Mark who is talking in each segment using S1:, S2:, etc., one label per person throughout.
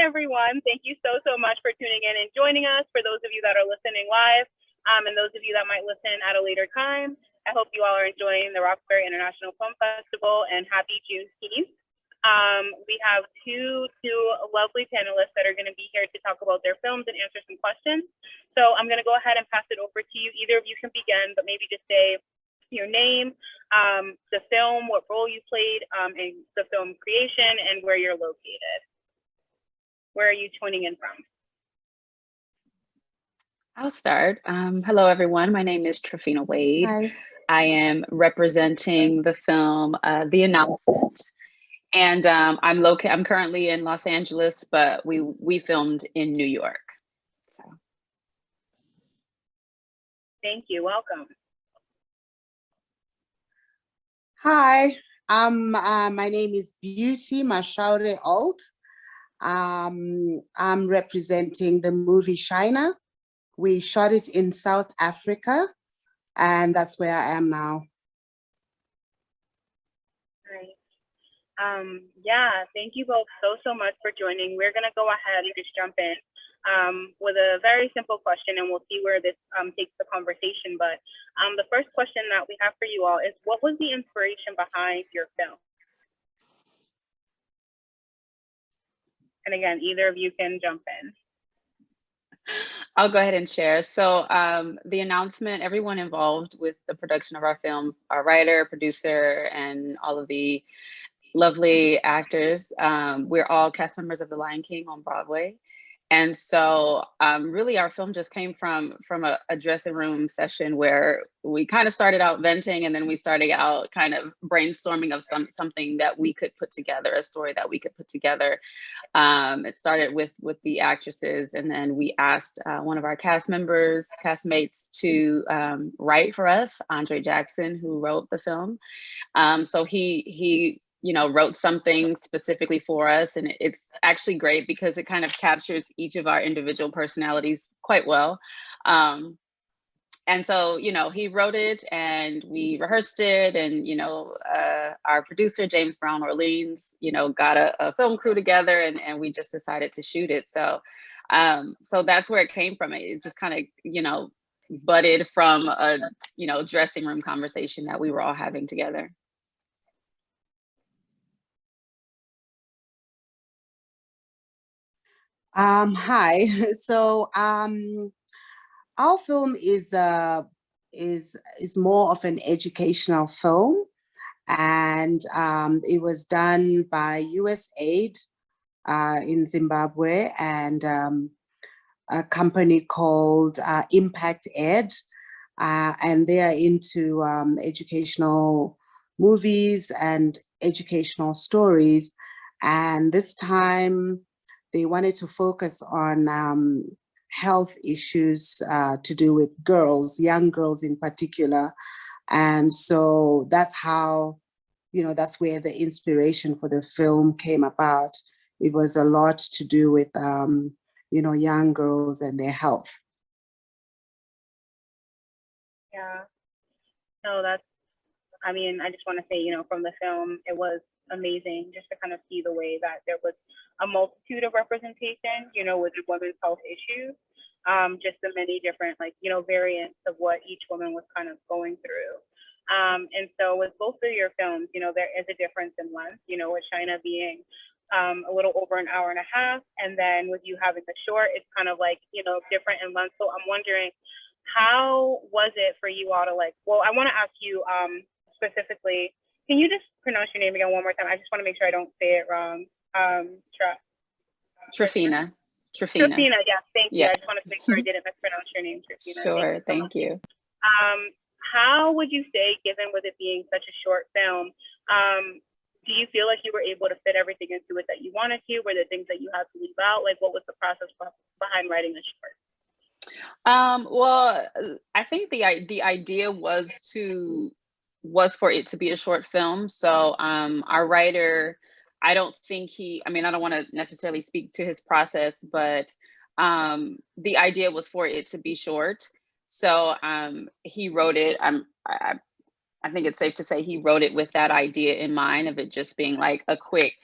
S1: Hi, everyone. Thank you so much for tuning in and joining us. For those of you that are listening live, and those of you that might listen at a later time, I hope you all are enjoying the Roxbury International Film Festival, and happy Juneteenth. We have two lovely panelists that are going to be here to talk about their films and answer some questions. So I'm going to go ahead and pass it over to you. Either of you can begin, but maybe just say your name, the film, what role you played in the film creation, and where you're located. Where are you tuning in from?
S2: I'll start. Hello, everyone. My name is Tryphena Wade.
S3: Hi.
S2: I am representing the film The Announcement, and I'm currently in Los Angeles, but we filmed in New York. So.
S1: Thank you. Welcome.
S3: Hi. My name is Beautie Masvorait. I'm representing the movie Shaina. We shot it in South Africa, and that's where I am now.
S1: Great. Yeah, thank you both so much for joining. We're gonna go ahead and just jump in with a very simple question, and we'll see where this takes the conversation. But the first question that we have for you all is, what was the inspiration behind your film? And again, either of you can jump in.
S2: I'll go ahead and share. So The Announcement, everyone involved with the production of our film, our writer, producer, and all of the lovely actors, we're all cast members of The Lion King on Broadway. And so really our film just came from a dressing room session where we kind of started out venting, and then we started out kind of brainstorming of something that we could put together, a story that we could put together. It started with the actresses, and then we asked one of our castmates to write for us, Andre Jackson, who wrote the film. So he wrote something specifically for us, and it's actually great because it kind of captures each of our individual personalities quite well. And so, he wrote it and we rehearsed it, and, our producer, James Brown Orleans, got a film crew together, and we just decided to shoot it. So, so that's where it came from. It just kind of, budded from a, dressing room conversation that we were all having together.
S3: Hi. So our film is more of an educational film, and it was done by USAID in Zimbabwe, and a company called Impact Ed, and they are into educational movies and educational stories. And this time they wanted to focus on health issues to do with girls, young girls in particular. And so that's how, that's where the inspiration for the film came about. It was a lot to do with, young girls and their health.
S1: Yeah. No, I just want to say, from the film, it was amazing just to kind of see the way that there was a multitude of representation, with women's health issues, just the many different, variants of what each woman was kind of going through. And so with both of your films, there is a difference in length, with Shaina being a little over an hour and a half, and then with you having the short, it's kind of different in length. So I'm wondering, how was it for you all to I want to ask you specifically, can you just pronounce your name again one more time? I just want to make sure I don't say it wrong.
S2: Tryphena.
S1: Tryphena, yeah, thank you. I just wanted to make sure I didn't mispronounce your name, Tryphena.
S2: Sure, thank you.
S1: How would you say, given with it being such a short film, do you feel like you were able to fit everything into it that you wanted to? Were there things that you had to leave out? What was the process behind writing the short?
S2: Well, I think the idea was for it to be a short film. So our writer, I don't think I don't want to necessarily speak to his process, but the idea was for it to be short. So he wrote it. I think it's safe to say he wrote it with that idea in mind, of it just being like a quick,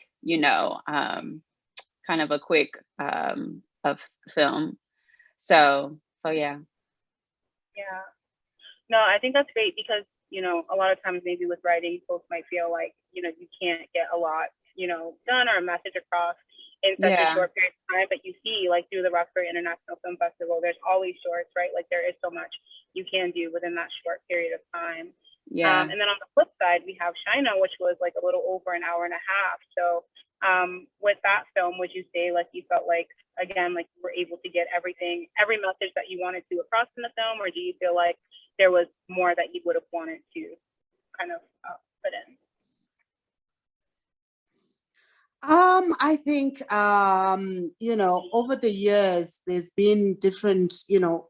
S2: kind of a quick of film. So yeah.
S1: Yeah. No, I think that's great because, you know, a lot of times maybe with writing, folks might feel like, you know, you can't get a lot, you know, done or a message across in such a short period of time. But you see, like through the Roxbury International Film Festival, there's always shorts, right? Like there is so much you can do within that short period of time.
S2: Yeah.
S1: And then on the flip side, we have Shaina, which was like a little over an hour and a half. So with that film, would you say like you felt like, again, like you were able to get every message that you wanted to across in the film, or do you feel like there was more that you would have wanted to kind of put in?
S3: I think, you know, over the years, there's been different, you know,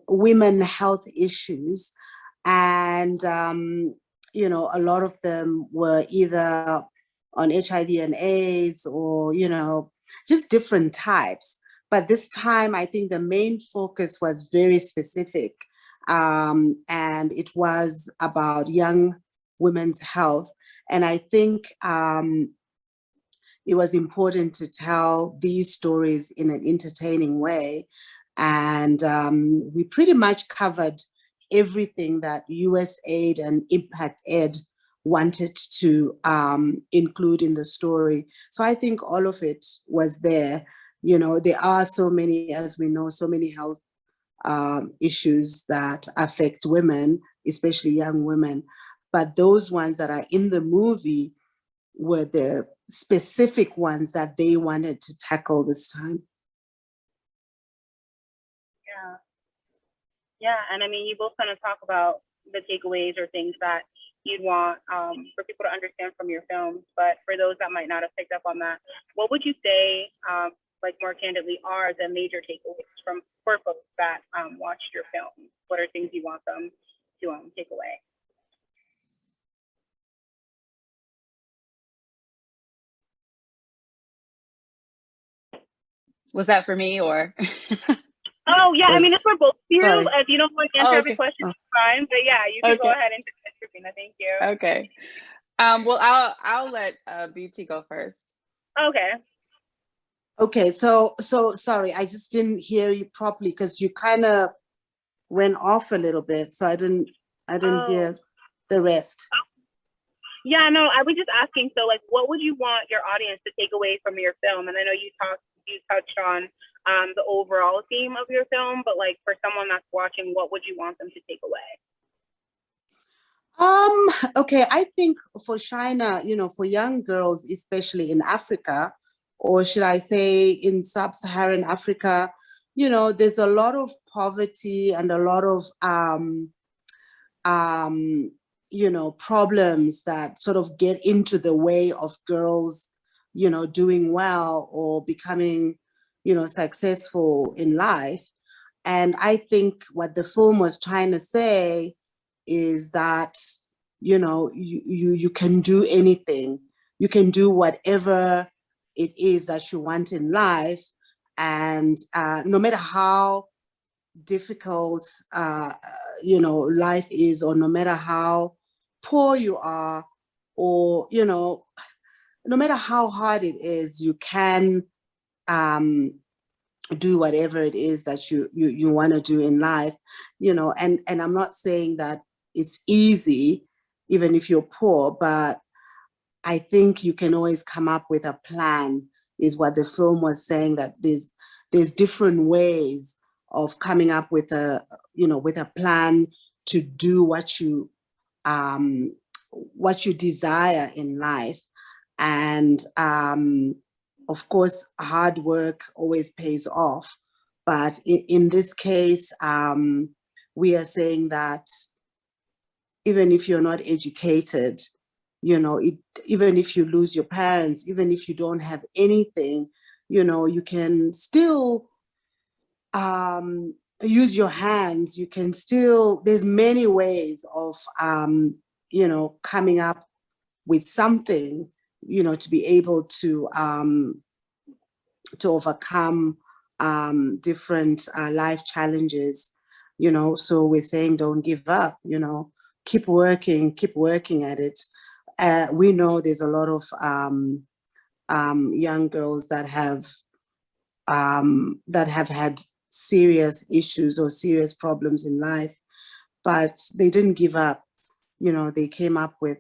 S3: women health issues. And, you know, a lot of them were either on HIV and AIDS or, you know, just different types. But this time, I think the main focus was very specific. And it was about young women's health. And I think it was important to tell these stories in an entertaining way. And we pretty much covered everything that USAID and Impact Ed wanted to include in the story. So I think all of it was there. You know, there are so many, as we know, so many health issues that affect women, especially young women. But those ones that are in the movie were the specific ones that they wanted to tackle this time.
S1: Yeah. Yeah, and I mean, you both kind of talk about the takeaways or things that you'd want for people to understand from your films. But for those that might not have picked up on that, what would you say, like more candidly, are the major takeaways for folks that watched your film? What are things you want them to take away?
S2: Was that for me or?
S1: Oh yeah, I mean it's for both of you.
S3: Sorry.
S1: If you don't want to answer every question, it's fine. But yeah, you can go ahead and Tryphena. Thank you.
S2: Okay. Well, I'll let Beauty go first.
S1: Okay.
S3: Okay, so sorry, I just didn't hear you properly because you kind of went off a little bit, so I didn't hear the rest.
S1: Yeah, no, I was just asking. So, like, what would you want your audience to take away from your film? And I know you touched on the overall theme of your film, but like for someone that's watching, what would you want them to take away?
S3: Okay, I think for Shaina, you know, for young girls, especially in Africa, or should I say in sub-Saharan Africa, you know, there's a lot of poverty and a lot of you know, problems that sort of get into the way of girls, you know, doing well or becoming, you know, successful in life. And I think what the film was trying to say is that, you know, you can do anything. You can do whatever it is that you want in life. And no matter how difficult, you know, life is, or no matter how poor you are, or, you know, no matter how hard it is, you can do whatever it is that you want to do in life, you know. And I'm not saying that it's easy, even if you're poor, but I think you can always come up with a plan, is what the film was saying, that there's different ways of coming up with a, you know, with a plan to do what you desire in life. And of course, hard work always pays off. But in this case, we are saying that even if you're not educated, you know, even if you lose your parents, even if you don't have anything, you know, you can still use your hands. You can still, there's many ways of, you know, coming up with something, you know, to be able to overcome different life challenges, you know. So we're saying don't give up, you know, keep working at it. We know there's a lot of young girls that have had serious issues or serious problems in life, but they didn't give up. You know, they came up with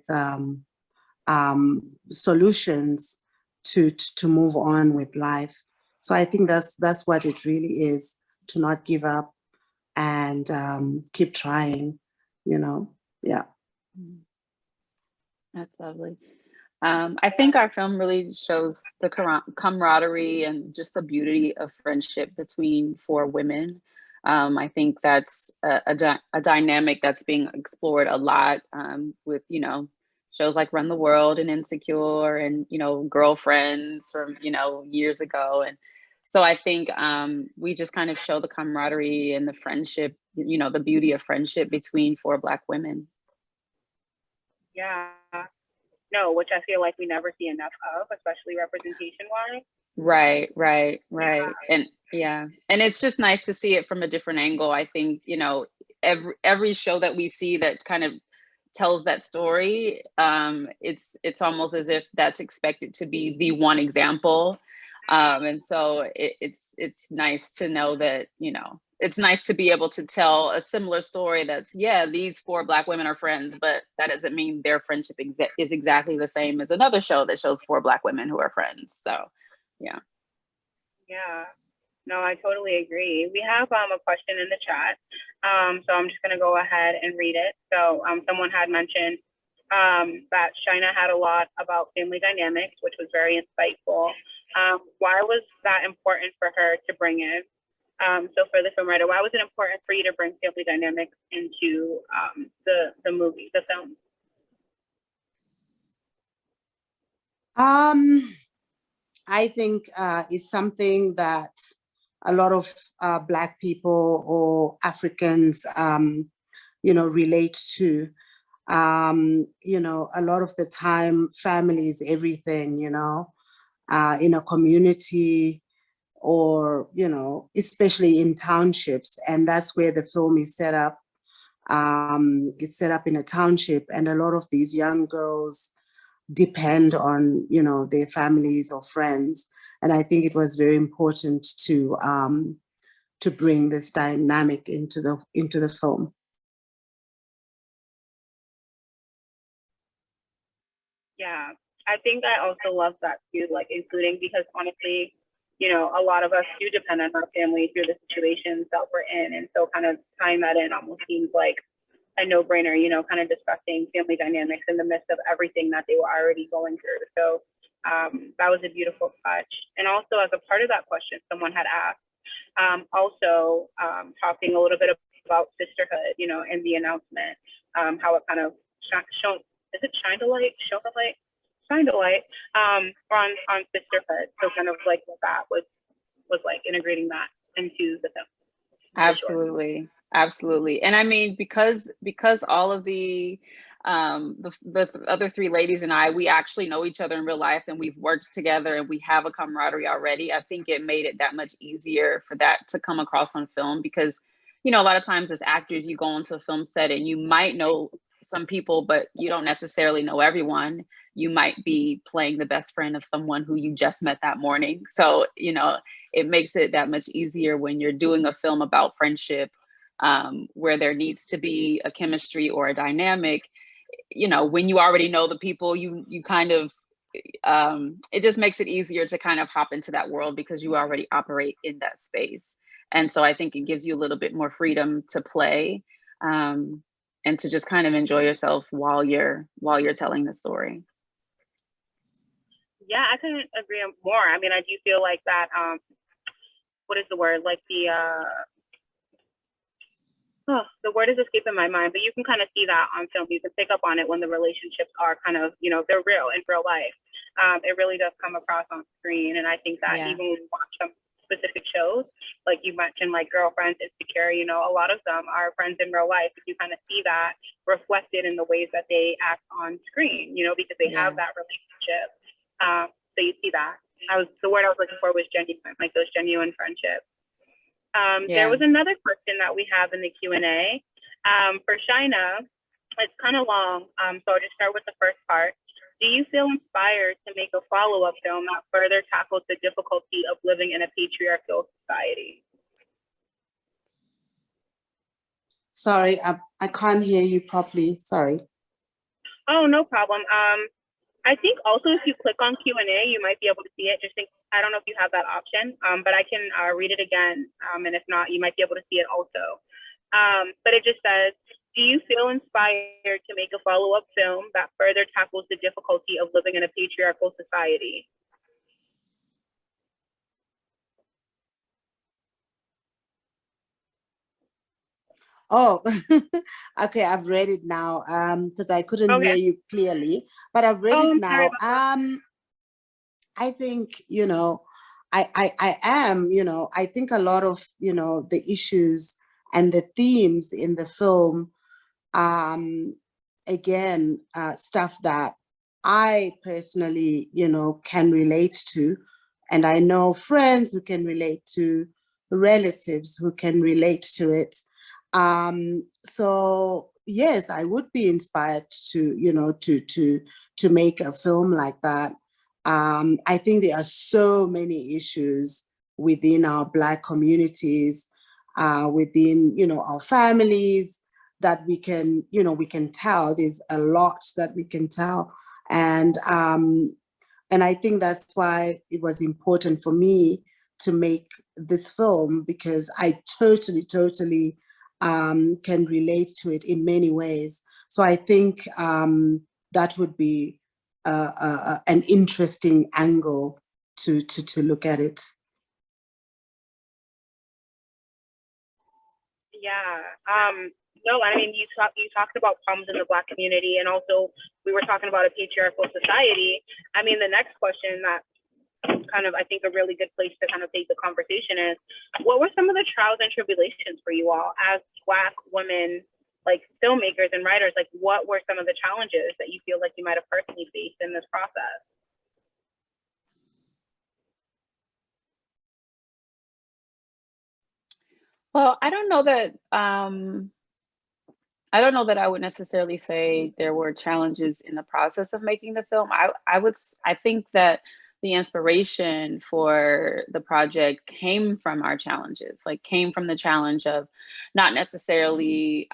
S3: solutions to move on with life. So I think that's what it really is, to not give up and keep trying, you know. Yeah.
S2: That's lovely. I think our film really shows the camaraderie and just the beauty of friendship between four women. I think that's a dynamic that's being explored a lot with, you know, shows like Run the World and Insecure and, you know, Girlfriends from, you know, years ago. And so I think we just kind of show the camaraderie and the friendship, you know, the beauty of friendship between four Black women.
S1: Yeah. No, which I feel like we never see enough of, especially representation wise.
S2: Right.
S1: Yeah.
S2: And yeah, and it's just nice to see it from a different angle. I think, you know, every show that we see that kind of tells that story, it's almost as if that's expected to be the one example. And so it's nice to know that, you know, it's nice to be able to tell a similar story that's, yeah, these four Black women are friends, but that doesn't mean their friendship is exactly the same as another show that shows four Black women who are friends. So, yeah.
S1: Yeah. No, I totally agree. We have a question in the chat. So I'm just going to go ahead and read it. So someone had mentioned that Shaina had a lot about family dynamics, which was very insightful. Why was that important for her to bring in? So for the film writer, why was it important for you to bring family dynamics into the movie, the film?
S3: I think it's something that a lot of Black people or Africans, you know, relate to. You know, a lot of the time, family is everything, you know, in a community or, you know, especially in townships. And that's where the film is set up. It's set up in a township, and a lot of these young girls depend on, you know, their families or friends. And I think it was very important to bring this dynamic into the film.
S1: Yeah, I think I also love that too, like including, because honestly, you know, a lot of us do depend on our family through the situations that we're in. And so kind of tying that in almost seems like a no-brainer, you know, kind of discussing family dynamics in the midst of everything that they were already going through. So that was a beautiful touch. And also as a part of that question, someone had asked, talking a little bit about sisterhood, you know, in the announcement, how it kind of shown, is it shined a light on sisterhood. So kind of like what that was like integrating that into the film.
S2: Absolutely. And I mean, because all of the other three ladies and I, we actually know each other in real life and we've worked together and we have a camaraderie already. I think it made it that much easier for that to come across on film, because, you know, a lot of times as actors, you go into a film set and you might know some people, but you don't necessarily know everyone. You might be playing the best friend of someone who you just met that morning. So, you know, it makes it that much easier when you're doing a film about friendship, where there needs to be a chemistry or a dynamic. You know, when you already know the people, you kind of, it just makes it easier to kind of hop into that world because you already operate in that space. And so I think it gives you a little bit more freedom to play, and to just kind of enjoy yourself while you're telling the story.
S1: Yeah, I couldn't agree more. I mean, I do feel like that, what is the word? Like the word is escaping my mind, but you can kind of see that on film. You can pick up on it when the relationships are kind of, you know, they're real in real life. It really does come across on screen. And I think that even when we watch some specific shows, like you mentioned, like Girlfriends, Insecure, you know, a lot of them are friends in real life. You kind of see that reflected in the ways that they act on screen, you know, because they have that relationship. So you see that. The word I was looking for was genuine, like those genuine friendships. There was another question that we have in the Q&A for Shaina. It's kind of long, so I'll just start with the first part. do you feel inspired to make a follow-up film that further tackles the difficulty of living in a patriarchal society?
S3: Sorry, I can't hear you properly. Sorry.
S1: Oh, no problem. I think also if you click on Q&A, you might be able to see it. I don't know if you have that option, but I can read it again. And if not, you might be able to see it also. But it just says, do you feel inspired to make a follow-up film that further tackles the difficulty of living in a patriarchal society?
S3: Oh, okay, I've read it now because I couldn't hear you clearly, but I've read it now. I think, you know, I am, you know, I think a lot of, you know, the issues and the themes in the film, again, stuff that I personally, you know, can relate to. And I know friends who can relate to, relatives who can relate to it. So yes, I would be inspired to, you know, to make a film like that. I think there are so many issues within our Black communities, within, you know, our families that we can, you know, we can tell. There's a lot that we can tell. And I think that's why it was important for me to make this film, because I totally can relate to it in many ways. So I think that would be an interesting angle to look at it.
S1: Yeah. No, I mean, you talked about problems in the Black community, and also we were talking about a patriarchal society. I mean, the next question that kind of, I think, a really good place to kind of take the conversation is, what were some of the trials and tribulations for you all as Black women, like filmmakers and writers? Like, what were some of the challenges that you feel like you might have personally faced in this process?
S2: Well, I don't know that I would necessarily say there were challenges in the process of making the film. I think that the inspiration for the project came from our challenges, like came from the challenge of not necessarily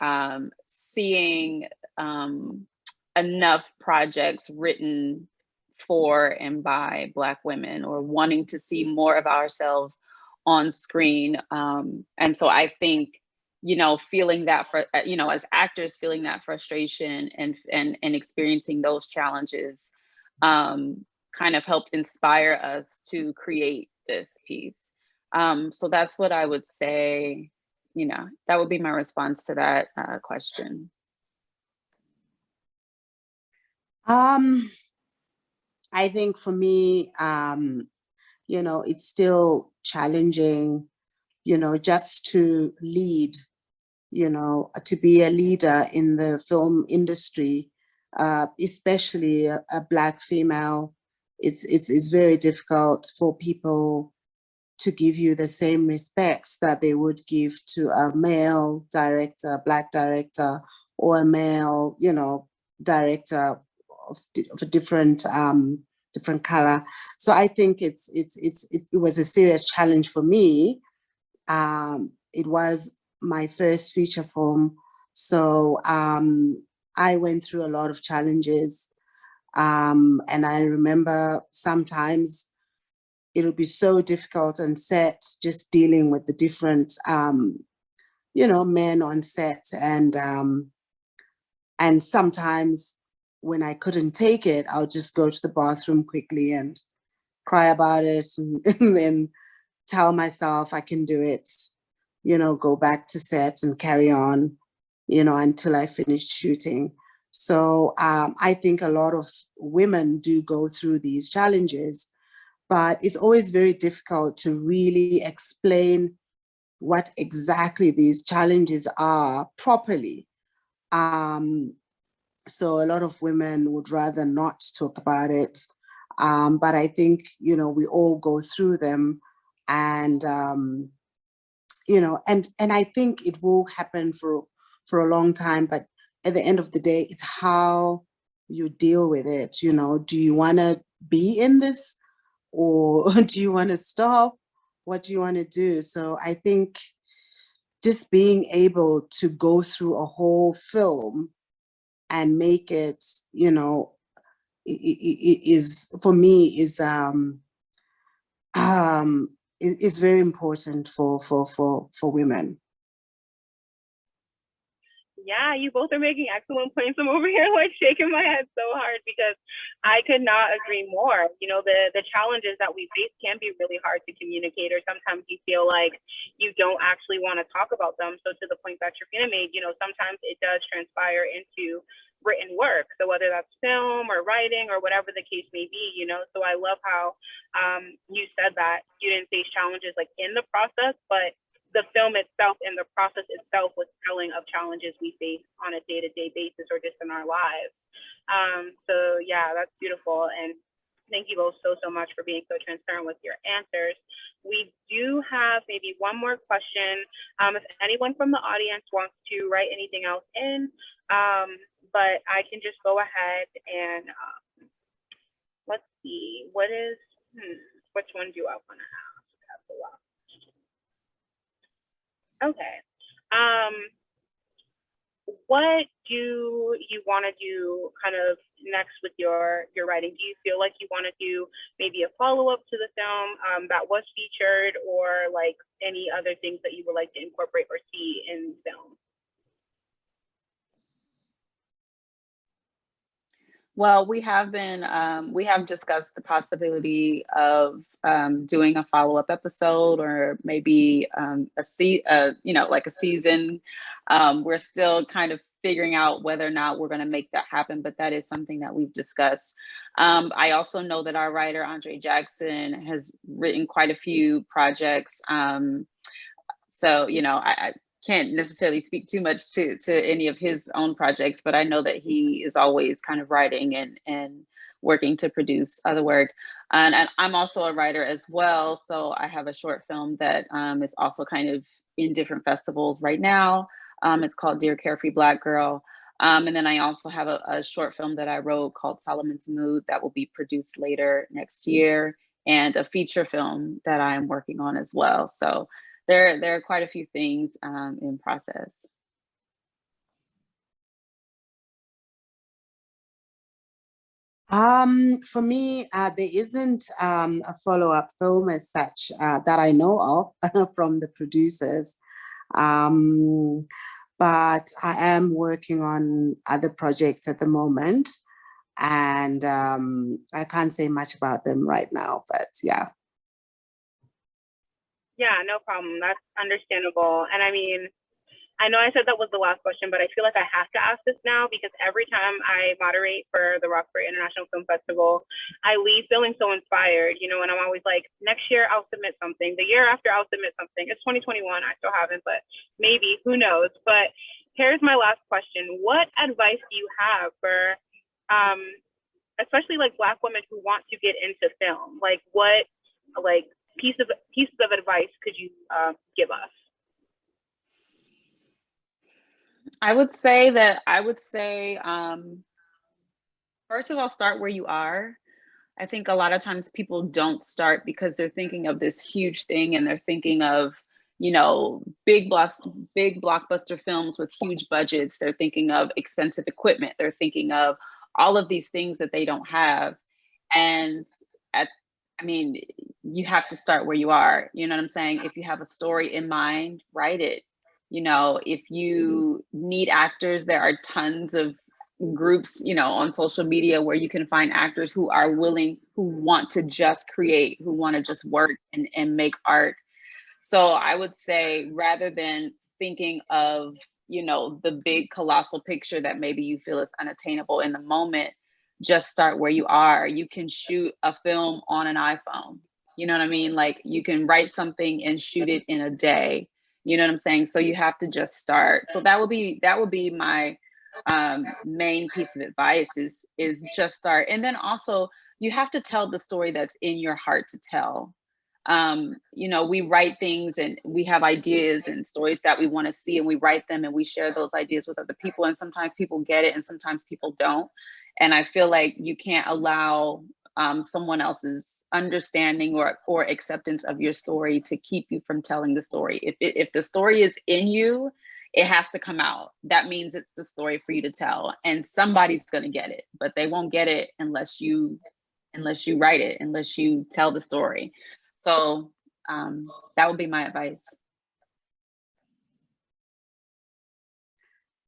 S2: seeing enough projects written for and by Black women, or wanting to see more of ourselves on screen. And so I think, you know, feeling that, for, you know, as actors, feeling that frustration and experiencing those challenges kind of helped inspire us to create this piece. So that's what I would say, you know, that would be my response to that question.
S3: I think for me, you know, it's still challenging, you know, just to lead, you know, to be a leader in the film industry, especially a Black female. It's very difficult for people to give you the same respect that they would give to a male director, Black director, or a male, you know, director of a different different color. So I think it was a serious challenge for me. It was my first feature film, so I went through a lot of challenges, and I remember sometimes it'll be so difficult on set, just dealing with the different you know, men on set, and sometimes when I couldn't take it, I'll just go to the bathroom quickly and cry about it, and then tell myself I can do it, you know, go back to set and carry on, you know, until I finished shooting. So I think a lot of women do go through these challenges, but it's always very difficult to really explain what exactly these challenges are properly. So a lot of women would rather not talk about it. But I think, you know, we all go through them, and, you know, and I think it will happen for a long time, but at the end of the day, it's how you deal with it. You know, do you want to be in this, or do you want to stop? What do you want to do? So I think just being able to go through a whole film and make it, you know, is for me is very important for women.
S1: Yeah, you both are making excellent points. I'm over here like shaking my head so hard because I could not agree more. You know, the challenges that we face can be really hard to communicate, or sometimes you feel like you don't actually want to talk about them. So to the point that Tryphena made, you know, sometimes it does transpire into written work. So whether that's film or writing or whatever the case may be, you know. So I love how you said that you didn't face challenges like in the process, but the film itself and the process itself was telling of challenges we face on a day-to-day basis or just in our lives. So yeah, that's beautiful. And thank you both so much for being so transparent with your answers. We do have maybe one more question. If anyone from the audience wants to write anything else in, but I can just go ahead and let's see, which one do I want to ask? That's a lot. Okay. What do you want to do kind of next with your writing? Do you feel like you want to do maybe a follow-up to the film that was featured, or like any other things that you would like to incorporate or see in film?
S2: Well, we have discussed the possibility of doing a follow-up episode, or maybe like a season. We're still kind of figuring out whether or not we're going to make that happen, but that is something that we've discussed. I also know that our writer, Andre Jackson, has written quite a few projects. So, you know, I can't necessarily speak too much to any of his own projects, but I know that he is always kind of writing and working to produce other work. And I'm also a writer as well. So I have a short film that is also kind of in different festivals right now. It's called Dear Carefree Black Girl. And then I also have a short film that I wrote called Solomon's Mood that will be produced later next year, and a feature film that I'm working on as well. So there are quite a few things in process.
S3: For me, there isn't a follow-up film as such that I know of from the producers. But I am working on other projects at the moment, and I can't say much about them right now, but yeah.
S1: Yeah, no problem. That's understandable. And I mean, I know I said that was the last question, but I feel like I have to ask this now because every time I moderate for the Roxbury International Film Festival, I leave feeling so inspired, you know, and I'm always like, next year I'll submit something. The year after I'll submit something. It's 2021. I still haven't, but maybe, who knows? But here's my last question. What advice do you have for, especially like Black women who want to get into film? Like what, like, pieces of advice could you give us?
S2: I would say, first of all, start where you are. I think a lot of times people don't start because they're thinking of this huge thing, and they're thinking of, you know, big blockbuster films with huge budgets. They're thinking of expensive equipment. They're thinking of all of these things that they don't have. And I mean, you have to start where you are. You know what I'm saying? If you have a story in mind, write it. You know, if you need actors, there are tons of groups, you know, on social media where you can find actors who are willing, who want to just create, who want to just work and make art. So I would say, rather than thinking of, you know, the big colossal picture that maybe you feel is unattainable in the moment, just start where you are. You can shoot a film on an iPhone. You know what I mean? Like, you can write something and shoot it in a day. You know what I'm saying? So you have to just start. So that would be my main piece of advice is just start. And then also, you have to tell the story that's in your heart to tell. You know, we write things and we have ideas and stories that we want to see, and we write them and we share those ideas with other people. And sometimes people get it and sometimes people don't. And I feel like you can't allow someone else's understanding or acceptance of your story to keep you from telling the story. If the story is in you, it has to come out. That means it's the story for you to tell, and somebody's going to get it, but they won't get it unless you write it, unless you tell the story. So that would be my advice.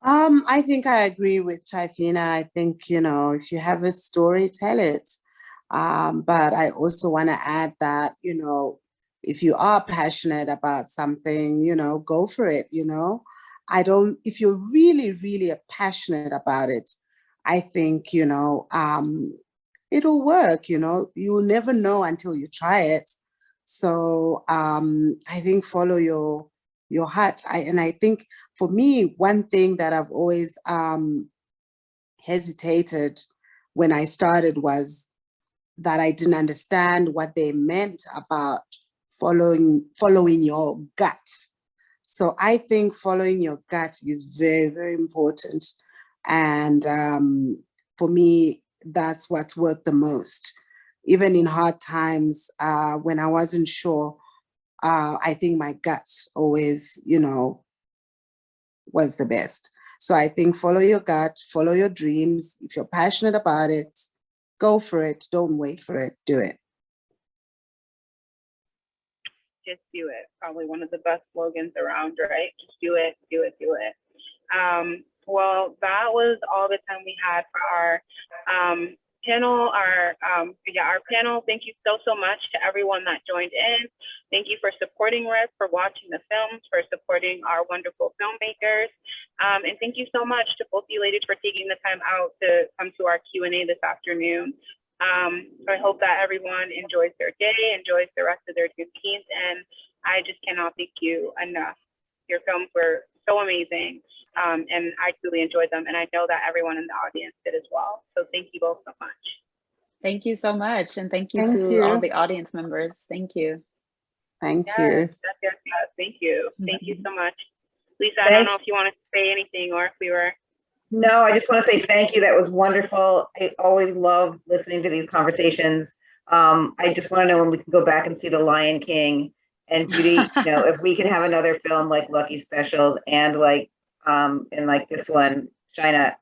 S3: I think I agree with Tryphena. I think, you know, if you have a story, tell it. But I also want to add that, you know, if you are passionate about something, you know, go for it, you know. If you're really, really passionate about it, I think, you know, it'll work, you know. You'll never know until you try it. So I think follow your heart. I think for me, one thing that I've always hesitated when I started was that I didn't understand what they meant about following your gut. So I think following your gut is very, very important. And for me, that's what's worked the most. Even in hard times, when I wasn't sure, I think my gut always, you know, was the best. So I think follow your gut, follow your dreams. If you're passionate about it, go for it. Don't wait for it. Do it.
S1: Just do it. Probably one of the best slogans around, right? Just do it, do it, do it. Well, that was all the time we had for our panel. Our panel. Thank you so much to everyone that joined in. Thank you for supporting RIP, for watching the films, for supporting our wonderful filmmakers. And thank you so much to both you ladies for taking the time out to come to our Q&A this afternoon. I hope that everyone enjoys their day, enjoys the rest of their Juneteenth, and I just cannot thank you enough. Your films were so amazing, and I truly enjoyed them, and I know that everyone in the audience did as well. So thank you both so much.
S2: Thank you so much, and thank you to all the audience members. Thank you.
S3: Thank you.
S1: Yes. Thank you. Thank you so much. Lisa, I don't know if you wanted to say anything or if we were...
S4: No, I just want to say thank you. That was wonderful. I always love listening to these conversations. I just want to know when we can go back and see The Lion King and Beauty. You know, if we can have another film like Lucky Specials and like this one, Shaina,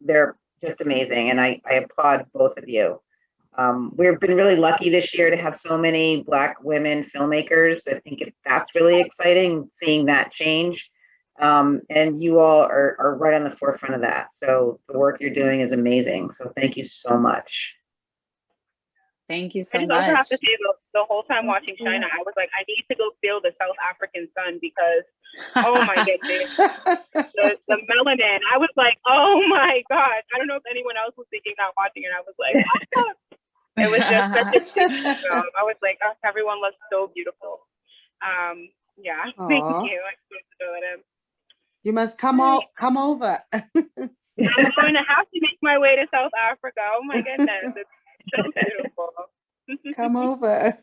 S4: they're just amazing, and I applaud both of you. We've been really lucky this year to have so many Black women filmmakers. I think that's really exciting, seeing that change. And you all are right on the forefront of that. So the work you're doing is amazing. So thank you so much.
S2: Thank you so much.
S1: I just also have to say, the whole time watching Shaina, I was like, I need to go feel the South African sun because, oh my goodness, the melanin. I was like, oh my God. I don't know if anyone else was thinking that watching it. I was like, what? It was just such a big film. I was like, oh, everyone looks so beautiful. Yeah, thank you.
S3: You must come over.
S1: I'm going to have to make my way to South Africa. Oh my goodness, it's so beautiful.
S3: Come over.